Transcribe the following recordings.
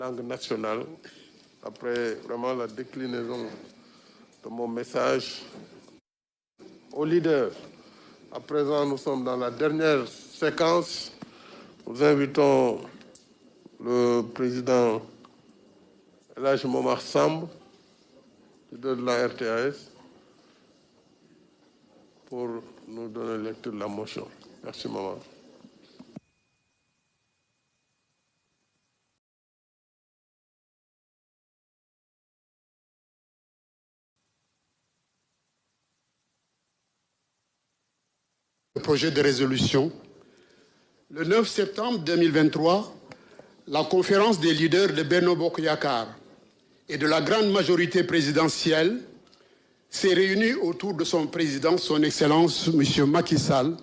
langue nationale, après vraiment la déclinaison de mon message aux leaders. À présent, nous sommes dans la dernière séquence. Nous invitons le président El Hadji Momar Samb, leader de la RTAS, pour nous donner lecture de la motion. Merci, Momar. Projet de résolution. Le 9 septembre 2023, la conférence des leaders de Benno Bokk Yakaar et de la grande majorité présidentielle s'est réunie autour de son président, son Excellence, M. Macky Sall,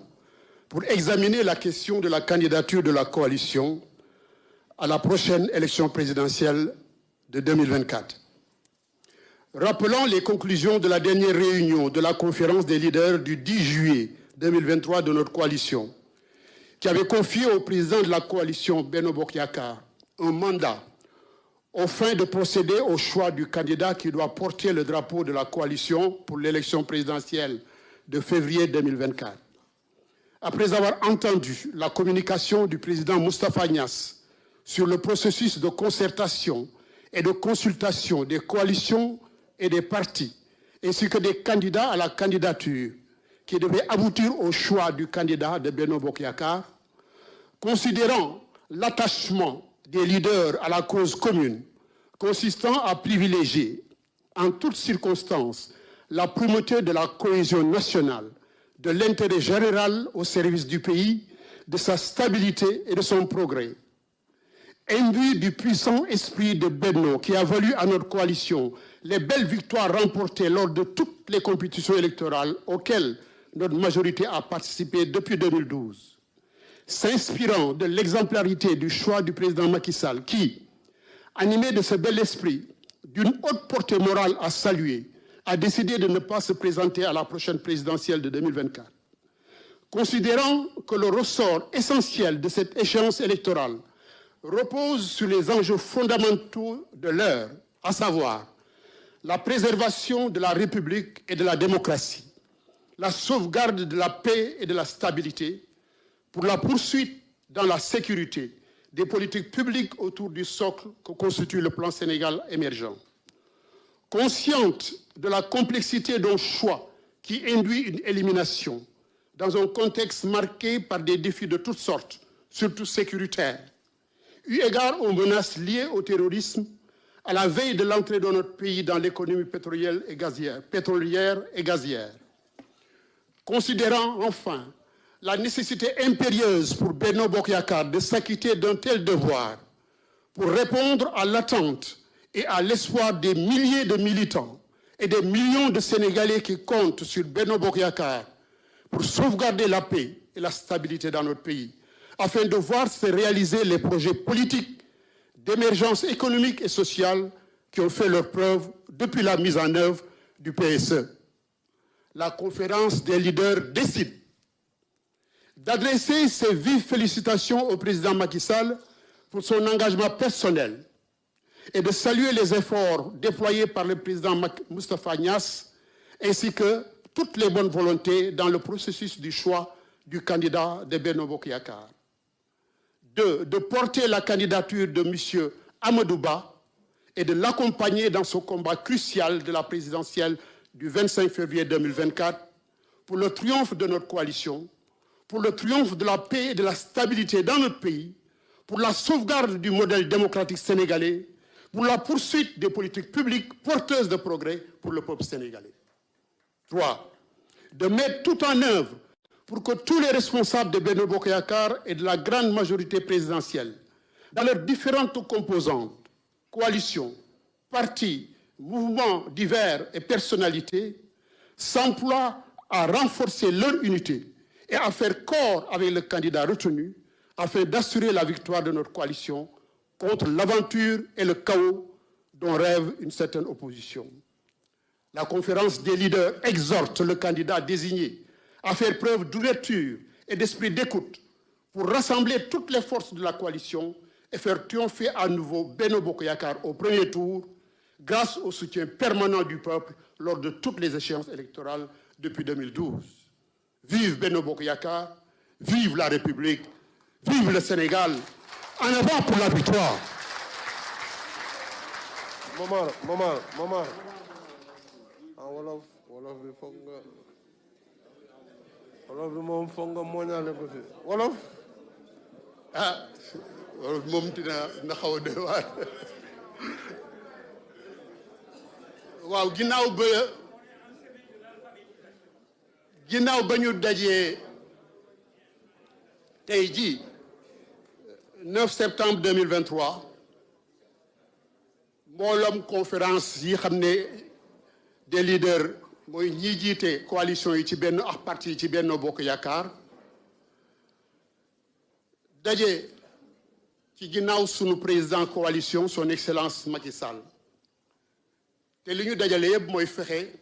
pour examiner la question de la candidature de la coalition à la prochaine élection présidentielle de 2024. Rappelons les conclusions de la dernière réunion de la conférence des leaders du 10 juillet 2023 de notre coalition, qui avait confié au président de la coalition Benno Bokk Yakaar un mandat aux fins de procéder au choix du candidat qui doit porter le drapeau de la coalition pour l'élection présidentielle de février 2024. Après avoir entendu la communication du président Moustapha Niasse sur le processus de concertation et de consultation des coalitions et des partis, ainsi que des candidats à la candidature, qui devait aboutir au choix du candidat de Benno Bokk Yakaar, considérant l'attachement des leaders à la cause commune, consistant à privilégier en toutes circonstances la primauté de la cohésion nationale, de l'intérêt général au service du pays, de sa stabilité et de son progrès. Imbu du puissant esprit de Benno qui a valu à notre coalition les belles victoires remportées lors de toutes les compétitions électorales auxquelles notre majorité a participé depuis 2012, s'inspirant de l'exemplarité du choix du président Macky Sall qui, animé de ce bel esprit, d'une haute portée morale à saluer, a décidé de ne pas se présenter à la prochaine présidentielle de 2024. Considérant que le ressort essentiel de cette échéance électorale repose sur les enjeux fondamentaux de l'heure, à savoir la préservation de la République et de la démocratie, la sauvegarde de la paix et de la stabilité, pour la poursuite dans la sécurité des politiques publiques autour du socle que constitue le plan Sénégal émergent. Consciente de la complexité d'un choix qui induit une élimination dans un contexte marqué par des défis de toutes sortes, surtout sécuritaires, eu égard aux menaces liées au terrorisme, à la veille de l'entrée de notre pays dans l'économie pétrolière et gazière. Considérant enfin la nécessité impérieuse pour Benno Bokk Yakaar de s'acquitter d'un tel devoir pour répondre à l'attente et à l'espoir des milliers de militants et des millions de Sénégalais qui comptent sur Benno Bokk Yakaar pour sauvegarder la paix et la stabilité dans notre pays, afin de voir se réaliser les projets politiques d'émergence économique et sociale qui ont fait leur preuve depuis la mise en œuvre du PSE. La conférence des leaders décide d'adresser ses vives félicitations au président Macky Sall pour son engagement personnel et de saluer les efforts déployés par le président Moustapha Niasse ainsi que toutes les bonnes volontés dans le processus du choix du candidat de Benno Bokk Yakaar. 2. De porter la candidature de M. Amadou Ba et de l'accompagner dans ce combat crucial de la présidentielle du 25 février 2024 pour le triomphe de notre coalition, pour le triomphe de la paix et de la stabilité dans notre pays, pour la sauvegarde du modèle démocratique sénégalais, pour la poursuite des politiques publiques porteuses de progrès pour le peuple sénégalais. 3. De mettre tout en œuvre pour que tous les responsables de Benno Bokk Yakaar et de la grande majorité présidentielle, dans leurs différentes composantes, coalitions, partis, mouvements divers et personnalités, s'emploient à renforcer leur unité et à faire corps avec le candidat retenu afin d'assurer la victoire de notre coalition contre l'aventure et le chaos dont rêve une certaine opposition. La conférence des leaders exhorte le candidat désigné à faire preuve d'ouverture et d'esprit d'écoute pour rassembler toutes les forces de la coalition et faire triompher à nouveau Benno Bokk Yakaar au premier tour grâce au soutien permanent du peuple lors de toutes les échéances électorales depuis 2012. Vive Benno Bokk Yakaar, vive la République, vive le Sénégal, en avant pour la victoire. Momar ah wolof bi foog nga wolof bi moom foog nga mooñaale ko si wolof ah wolof moom dina xaw a doy waar waaw ginnaaw ba ñu dajee tey jii 9 septembre 2023 mbooloom conférence yi xam ne des leaders mooy ñi jiite coalition yi ci benn ak parti yi ci Benno Bokk Yaakaar daje ci ginnaaw sunu président coalition son excellence Macky Sall te li ñu dajale yëpp mooy fexe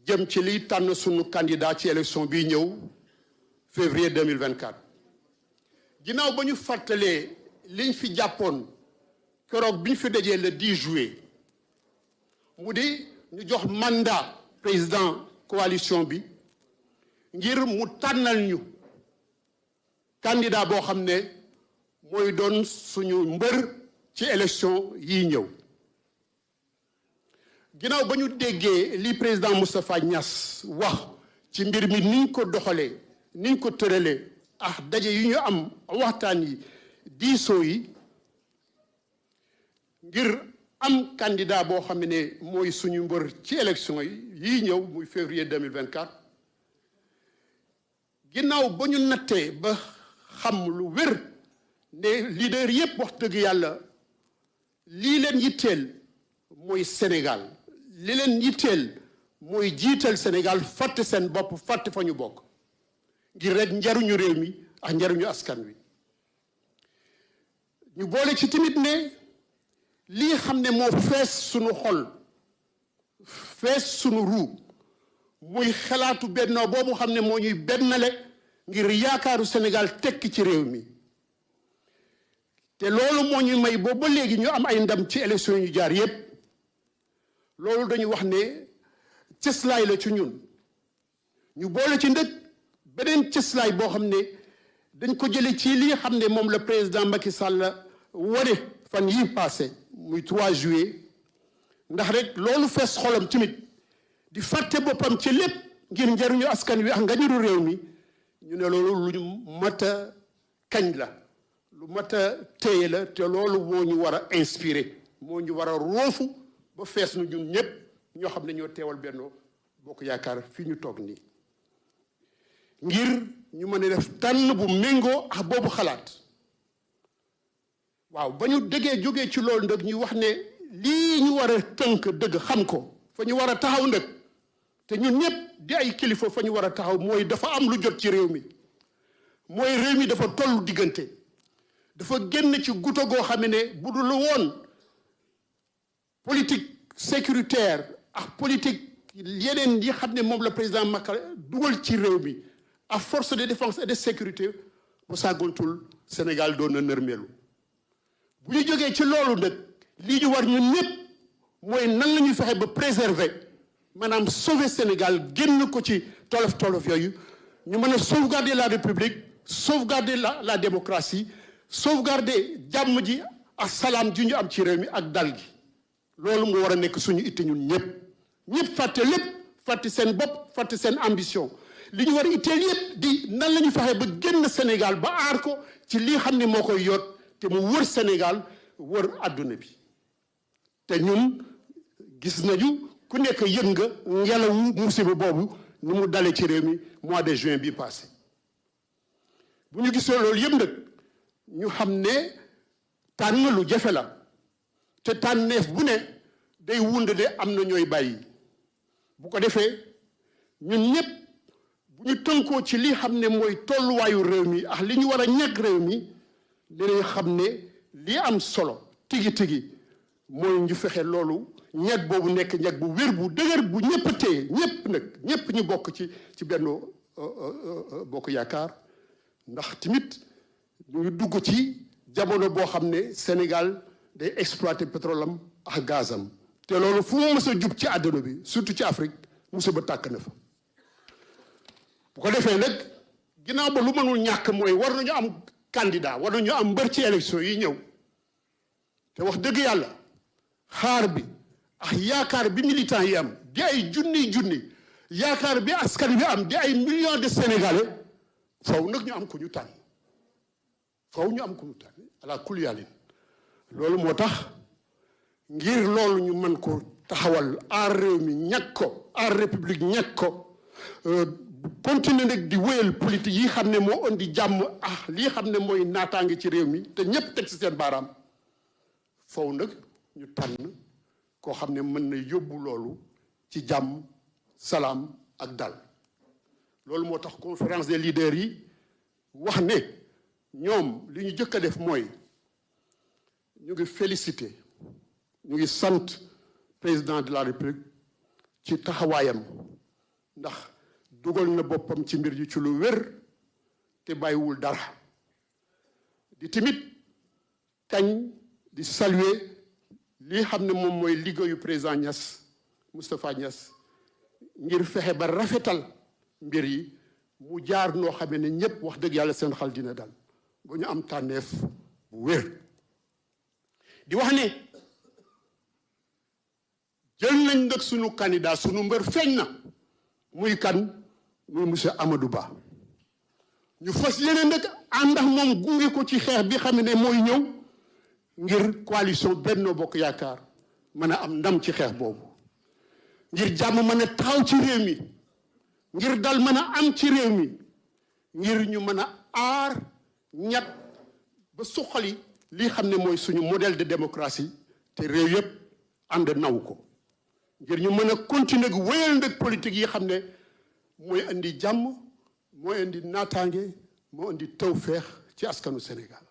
jëm ci liy tànn sunu candidat ci élection bii ñëw février 2024 ginnaaw ba ñu fàttalee liñ fi jàppoon keroog bi ñu fi dajee le 10 juillet mu di ñu jox mandat président coalition bi ngir mu tànnal ñu candidat boo xam ne mooy doon suñu mbër ci élection yii ñëw ginnaaw ba ñu déggee li président Moustapha Niass wax ci mbir mi niñ ko doxalee niñ ko tëralee ak daje yi ñu am waxtaan yi diisoo yi ngir am candidat boo xam ne mooy suñu mbër ci élection yii ñëw muy février 2024 ginnaaw ba ñu nattee ba xam lu wér ne leader yépp wax dëgg yàlla lii leen yitteel mooy Sénégal li leen yitteel mooy jiital Sénégal fàtte seen bopp fàtte fa ñu bokk ngir rek njariñu réew mi ak njariñu askan wi ñu boole ci tamit ne lii xam ne moo fees sunu xol fees sunu ruu muy xalaatu bennoo boobu xam ne moo ñuy bennale ngir yaakaaru Sénégal tekki ci réew mi te loolu moo ñuy may boobu ba léegi ñu am ay ndam ci élection yi ñu jaar yépp loolu dañu wax ne cëslaay la ci ñun ñu boole ci ndëkk beneen cëslaay boo xam ne dañ ko jële ci li xam ne moom la président Macky Sall wane fan yi passé muy 3 juillet ndax rek loolu fees xolam tamit di fàtte boppam ci lépp ngir njariñu askan wi ak ngañuru réew mi ñu ne loolu lu ñu mat a kañ la lu mat a téye la te loolu moo ñu war a inspiré moo ñu war a roofu ba fees nu ñun ñëpp ñoo xam ne ñoo teewal Benno Bokk Yaakaar fii ñu toog nii ngir ñu mën a def tànn bu méngoo ak boobu xalaat waaw ba ñu déggee jógee ci loolu ndëg ñu wax ne lii ñu war a tënk dëgg xam ko fa ñu war a taxaw ndëg te ñun ñëpp di ay kilifa fa ñu war a taxaw mooy dafa am lu jot ci réew mi mooy réew mi dafa tollu diggante dafa génn ci guto goo xam ne bu dul woon politique sécuritaire ak politique yeneen yi xam ne moom la président Macky dugal ci réew mi à force de défense et de sécurité bu sàggantul Sénégal doon na nërmeelu bu ñu jógee ci loolu nag lii ñu war ñun ñëpp mooy nan la ñuy fexe ba préserver maanaam sauver Sénégal génn ko ci tolof yooyu ñu mën a sauvegarder la République sauvegarder la démocratie sauvegarder jàmm ji ak salaam ji ñu am ci réew mi ak dal gi loolu mu war a nekk suñu itte ñun ñëpp fàtte lépp fàtte seen bopp fàtte seen ambition li ñu war a itteel yëpp di nan la ñu fexe ba génn Sénégal ba aar ko ci lii xam ne moo koy yot te mu wër Sénégal wër àdduna bi te ñun gis nañu ku nekk yëg nga ngelawu musiba boobu ni mu dalee ci réew mi mois de juin bi passé bu ñu gisee loolu yëpp nag ñu xam ne tànn lu jafe la te tànneef bu ne day wund de am na ñooy bàyyi bu ko defee ñun ñëpp bu ñu tënkoo ci li xam ne mooy tolluwaayu réew mi ak li ñu war a ñàkk réew mi dinañ xam ne li am solo tigi mooy ñu fexe loolu ñàkk boobu nekk ñàkk bu wér bu dëgër bu ñëpp téye ñëpp ñu bokk ci Benno Bokk Yaakaar ndax tamit ñu dugg ci jamono boo xam ne Sénégal day exploiter pétrole am ak gazam te loolu fu mu mës a jub ci àdduna bi surtout ci Afrique musiba tàkk na fa. bu ko defee nag ginnaaw ba lu mënul ñàkk mooy war nañu am candidat war nañu am mbër ci élection yi ñëw te wax dëgg yàlla xaar bi ak yaakaar bi militant yi am di ay junni yaakaar bi askan bi am di ay millions de Sénégalais faw nag ñu am ko ñu tànn faw ñu am ko ñu tànn ala kulli yàllin loolu moo tax ngir loolu ñu mën ko taxawal aar réew mi ñàkk ko aar république ñàkk ko continuer nag di wéyal politique yi xam ne moo indi jàmm lii xam ne mooy naataange ci réew mi te ñépp teg ci seen baaraam faw nag ñu tànn koo xam ne mën na yóbbu loolu ci jàmm salaam ak dal loolu moo tax conférence des leaders yi wax ne ñoom li ñu jëkk a def mooy ñu ngi féliciter ñu ngi sant président de la république ci taxawaayam ndax dugal na boppam ci mbir yi ci lu wér te bàyyiwul dara di tamit kañ di saluer li xam ne moom mooy liggéeyu président Niass Moustapha Niass ngir fexe ba rafetal mbir yi mu jaar noo xamee ne ñépp wax dëgg yàlla seen xel dina dal ba ñu am tànneef bu wér di wax ne jël nañ nag sunu candidat sunu mbër feeñ na muy kan muy monsieur Amadou Ba ñu fas yéene nag ànd ak moom gunge ko ci xeex bi xam ne mooy ñëw ngir coalition Benno Bokk Yaakaar mën a am ndam ci xeex boobu ngir jàmm mën a taxaw ci réew mi ngir dal mën a am ci réew mi ngir ñu mën a aar ñett ba suqali lii xam ne mooy suñu modèle de démocratie te réew yépp ànd naw ko ngir ñu mën a continuer gu wéyal ndëg politique yi xam ne mooy indi jàmm mooy indi naataange moo indi tawféex ci askanu Sénégal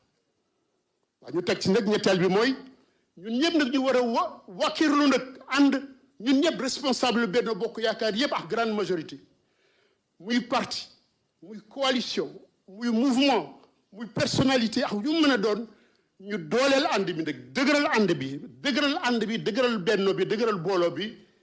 waaw ñu teg ci nag ñetteel bi mooy ñun ñëpp nag ñu war a wakkirlu nag ànd ñun ñëpp responsable Benno Bokk Yaakaar yëpp ak grande majorité muy parti muy coalition muy mouvement muy personnalité ak ñu mën a doon ñu dooleel ànd bi nag dëgëral ànd bi dëgëral benno bi dëgëral booloo bi